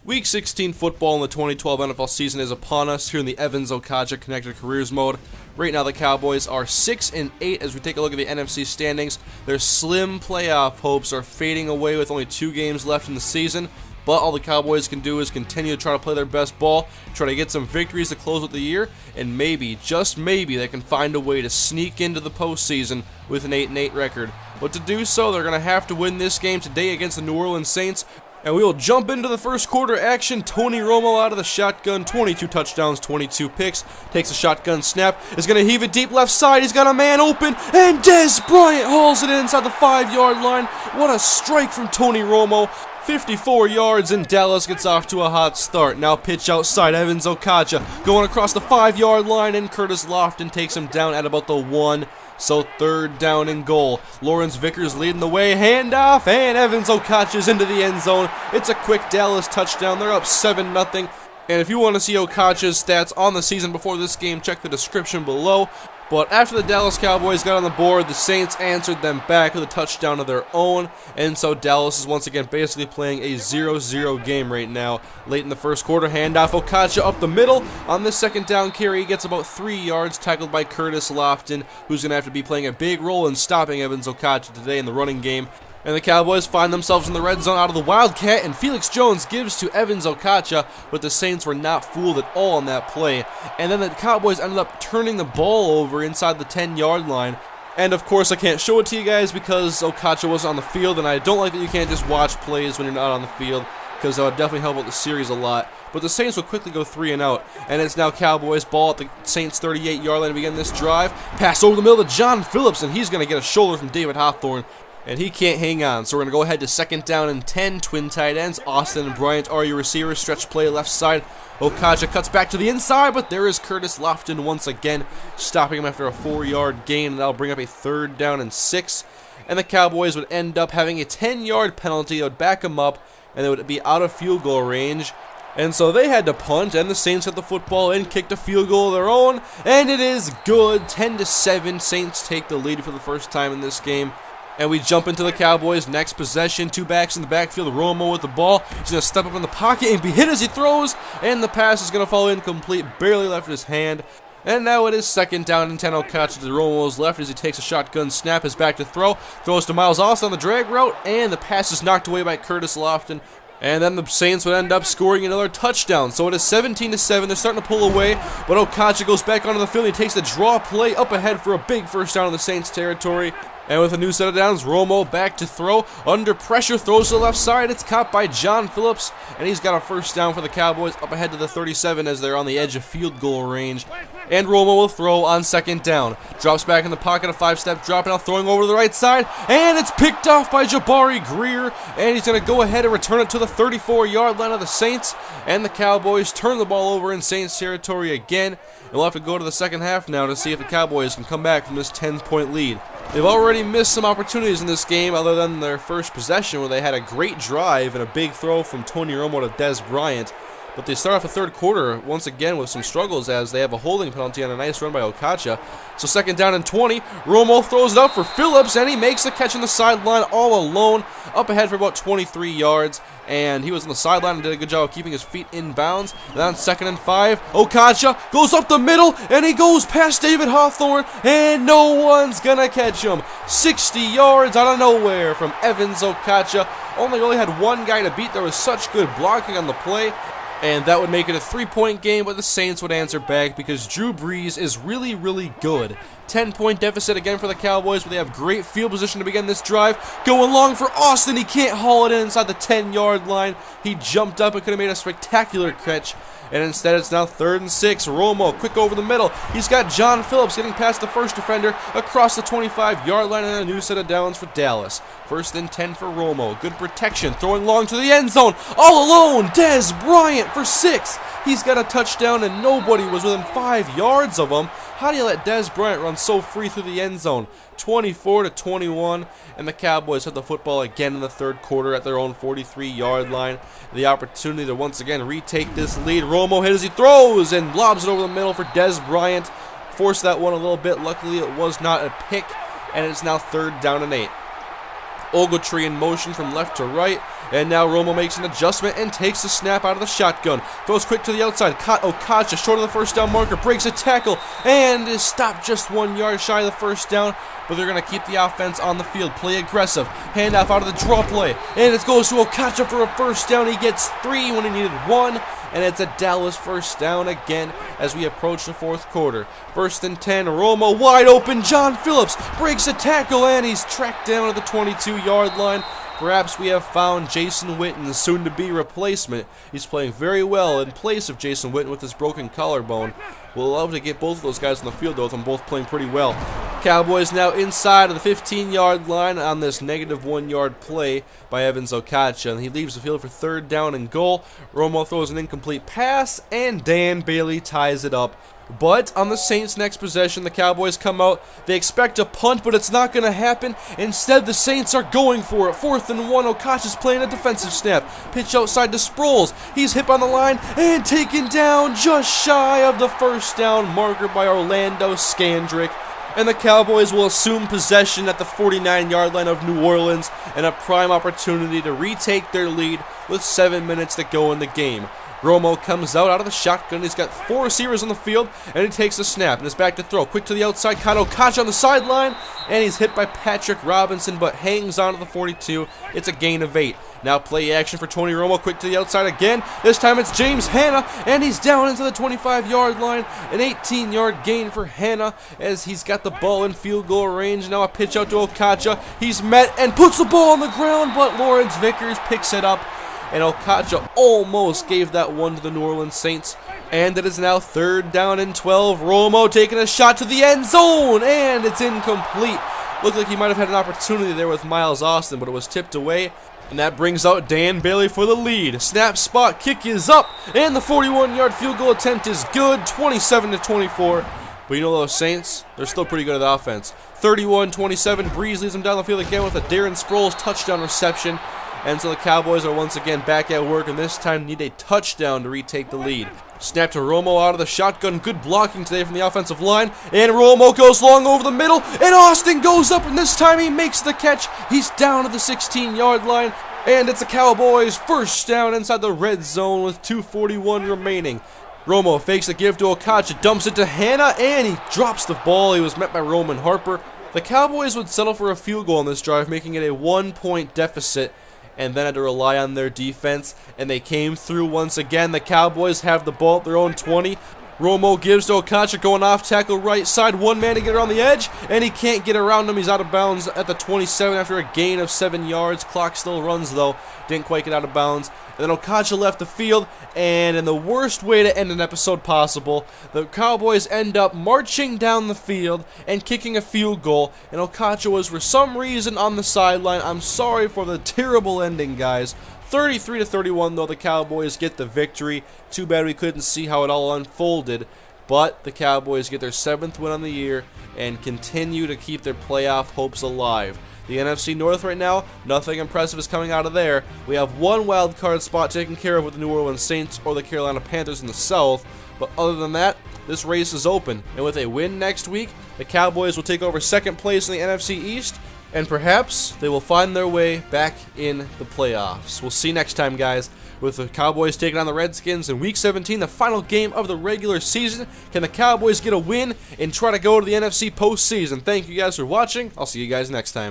Week 16 football in the 2012 NFL season is upon us here in the Okotcha Connected Careers mode. Right now the Cowboys are 6-8 as we take a look at the NFC standings. Their slim playoff hopes are fading away with only 2 games left in the season, but all the Cowboys can do is continue to try to play their best ball, try to get some victories to close out the year, and maybe, just maybe, they can find a way to sneak into the postseason with an 8-8 record. But to do so, they're going to have to win this game today against the New Orleans Saints. And we will jump into the first quarter action. Tony Romo out of the shotgun, 22 touchdowns, 22 picks. Takes a shotgun snap, is going to heave it deep left side. He's got a man open, and Dez Bryant hauls it inside the 5-yard line. What a strike from Tony Romo. 54 yards, and Dallas gets off to a hot start. Now pitch outside, Okotcha going across the 5-yard line, and Curtis Lofton takes him down at about the 1. So 3rd down and goal. Lawrence Vickers leading the way, handoff, and Okotcha's into the end zone. It's a quick Dallas touchdown. They're up 7-0. And if you want to see Okotcha's stats on the season before this game, check the description below. But after the Dallas Cowboys got on the board, the Saints answered them back with a touchdown of their own. And so Dallas is once again basically playing a 0-0 game right now. Late in the first quarter, handoff, Okotcha up the middle. On this 2nd down carry, he gets about 3 yards, tackled by Curtis Lofton, who's going to have to be playing a big role in stopping Okotcha today in the running game. And the Cowboys find themselves in the red zone out of the Wildcat, and Felix Jones gives to Okotcha, but the Saints were not fooled at all on that play. And then the Cowboys ended up turning the ball over inside the 10-yard line. And of course, I can't show it to you guys because Okotcha wasn't on the field, and I don't like that you can't just watch plays when you're not on the field, because that would definitely help out the series a lot. But the Saints will quickly go 3 and out, and it's now Cowboys ball at the Saints 38-yard line to begin this drive. Pass over the middle to John Phillips, and he's going to get a shoulder from David Hawthorne. And he can't hang on, so we're going to go ahead to 2nd down and 10, twin tight ends. Austin and Bryant are your receivers, stretch play left side. Okotcha cuts back to the inside, but there is Curtis Lofton once again, stopping him after a 4-yard gain, and that'll bring up a 3rd down and 6. And the Cowboys would end up having a 10-yard penalty that would back them up, and they would be out of field goal range. And so they had to punt, and the Saints had the football and kicked a field goal of their own, and it is good. 10-7, Saints take the lead for the first time in this game. And we jump into the Cowboys' next possession. 2 backs in the backfield. Romo with the ball. He's going to step up in the pocket and be hit as he throws. And the pass is going to fall incomplete. Barely left his hand. And now it is 2nd down and 10. Okotcha to Romo's left as he takes a shotgun snap. Is back to throw. Throws to Miles Austin on the drag route. And the pass is knocked away by Curtis Lofton. And then the Saints would end up scoring another touchdown. So it is 17-7. They're starting to pull away. But Okotcha goes back onto the field. He takes the draw play up ahead for a big 1st down in the Saints territory. And with a new set of downs, Romo back to throw. Under pressure, throws to the left side. It's caught by John Phillips. And he's got a 1st down for the Cowboys up ahead to the 37 as they're on the edge of field goal range. And Romo will throw on 2nd down. Drops back in the pocket, a 5-step drop, now throwing over to the right side. And it's picked off by Jabari Greer. And he's going to go ahead and return it to the 34-yard line of the Saints. And the Cowboys turn the ball over in Saints territory again. And we'll have to go to the 2nd half now to see if the Cowboys can come back from this 10-point lead. They've already missed some opportunities in this game other than their first possession where they had a great drive and a big throw from Tony Romo to Dez Bryant. But they start off the 3rd quarter once again with some struggles as they have a holding penalty on a nice run by Okotcha. So 2nd down and 20. Romo throws it up for Phillips, and he makes the catch on the sideline all alone, up ahead for about 23 yards. And he was on the sideline and did a good job of keeping his feet in bounds. And then on 2nd and 5, Okotcha goes up the middle, and he goes past David Hawthorne, and no one's going to catch him. 60 yards out of nowhere from Okotcha. Only had one guy to beat. There was such good blocking on the play. And that would make it a 3-point game, but the Saints would answer back because Drew Brees is really, really good. 10-point deficit again for the Cowboys, but they have great field position to begin this drive. Going long for Austin. He can't haul it in inside the 10-yard line. He jumped up and could have made a spectacular catch. And instead, it's now 3rd and 6. Romo, quick over the middle. He's got John Phillips getting past the first defender across the 25-yard line, and a new set of downs for Dallas. 1st and 10 for Romo. Good protection, throwing long to the end zone. All alone, Dez Bryant for 6. He's got a touchdown, and nobody was within 5 yards of him. How do you let Dez Bryant run so free through the end zone? 24-21, and the Cowboys have the football again in the 3rd quarter at their own 43-yard line. The opportunity to once again retake this lead. Romo hit as he throws and lobs it over the middle for Dez Bryant. Forced that one a little bit. Luckily, it was not a pick, and it's now 3rd down and 8. Ogletree in motion from left to right, And now Romo makes an adjustment and takes the snap out of the shotgun. Throws quick to the outside. Okotcha, short of the first down marker, breaks a tackle and is stopped just 1 yard shy of the first down. But they're going to keep the offense on the field. Play aggressive. Handoff out of the draw play. And it goes to Okotcha for a first down. He gets 3 when he needed 1. And it's a Dallas first down again as we approach the fourth quarter. 1st and 10. Romo wide open. John Phillips breaks a tackle and he's tracked down at the 22-yard line. Perhaps we have found Jason Witten's soon-to-be replacement. He's playing very well in place of Jason Witten with his broken collarbone. We'll love to get both of those guys on the field, though, with them both playing pretty well. Cowboys now inside of the 15-yard line on this negative 1 yard play by Okotcha, and he leaves the field for 3rd down and goal. Romo throws an incomplete pass, and Dan Bailey ties it up. But on the Saints' next possession, the Cowboys come out. They expect a punt, but it's not going to happen. Instead, the Saints are going for it. 4th and 1. Okotcha's playing a defensive snap. Pitch outside to Sproles. He's hit on the line and taken down just shy of the first down marker by Orlando Scandrick. And the Cowboys will assume possession at the 49-yard line of New Orleans and a prime opportunity to retake their lead with 7 minutes to go in the game. Romo comes out of the shotgun. He's got 4 receivers on the field, and he takes a snap and is back to throw. Quick to the outside, caught Okotcha on the sideline, and he's hit by Patrick Robinson, but hangs on to the 42. It's a gain of 8. Now play action for Tony Romo. Quick to the outside again. This time it's James Hanna, and he's down into the 25-yard line. An 18-yard gain for Hanna as he's got the ball in field goal range. Now a pitch out to Okotcha. He's met and puts the ball on the ground, but Lawrence Vickers picks it up. And Okotcha almost gave that one to the New Orleans Saints. And it is now 3rd down and 12. Romo taking a shot to the end zone, and it's incomplete. Looked like he might have had an opportunity there with Miles Austin, but it was tipped away. And that brings out Dan Bailey for the lead. Snap, spot, kick is up, and the 41-yard field goal attempt is good, 27-24. But you know those Saints, they're still pretty good at the offense. 31-27, Breeze leads them down the field again with a Darren Sproles touchdown reception. And so the Cowboys are once again back at work, and this time need a touchdown to retake the lead. Snap to Romo out of the shotgun. Good blocking today from the offensive line. And Romo goes long over the middle, and Austin goes up, and this time he makes the catch. He's down to the 16-yard line, and it's the Cowboys' first down inside the red zone with 2:41 remaining. Romo fakes the give to Okotcha, dumps it to Hanna, and he drops the ball. He was met by Roman Harper. The Cowboys would settle for a field goal on this drive, making it a 1-point deficit, and then had to rely on their defense, and they came through once again. The Cowboys have the ball at their own 20. Romo gives to Okotcha going off tackle right side. One man to get around the edge, and he can't get around him. He's out of bounds at the 27 after a gain of 7 yards. Clock still runs, though. Didn't quite get out of bounds. And then Okotcha left the field, and in the worst way to end an episode possible, the Cowboys end up marching down the field and kicking a field goal, and Okotcha was for some reason on the sideline. I'm sorry for the terrible ending, guys. 33-31, though, the Cowboys get the victory. Too bad we couldn't see how it all unfolded, but the Cowboys get their 7th win on the year and continue to keep their playoff hopes alive. The NFC North right now, nothing impressive is coming out of there. We have one wild card spot taken care of with the New Orleans Saints or the Carolina Panthers in the South, but other than that, this race is open. And with a win next week, the Cowboys will take over 2nd place in the NFC East, and perhaps they will find their way back in the playoffs. We'll see next time, guys. With the Cowboys taking on the Redskins in Week 17, the final game of the regular season. Can the Cowboys get a win and try to go to the NFC postseason? Thank you guys for watching. I'll see you guys next time.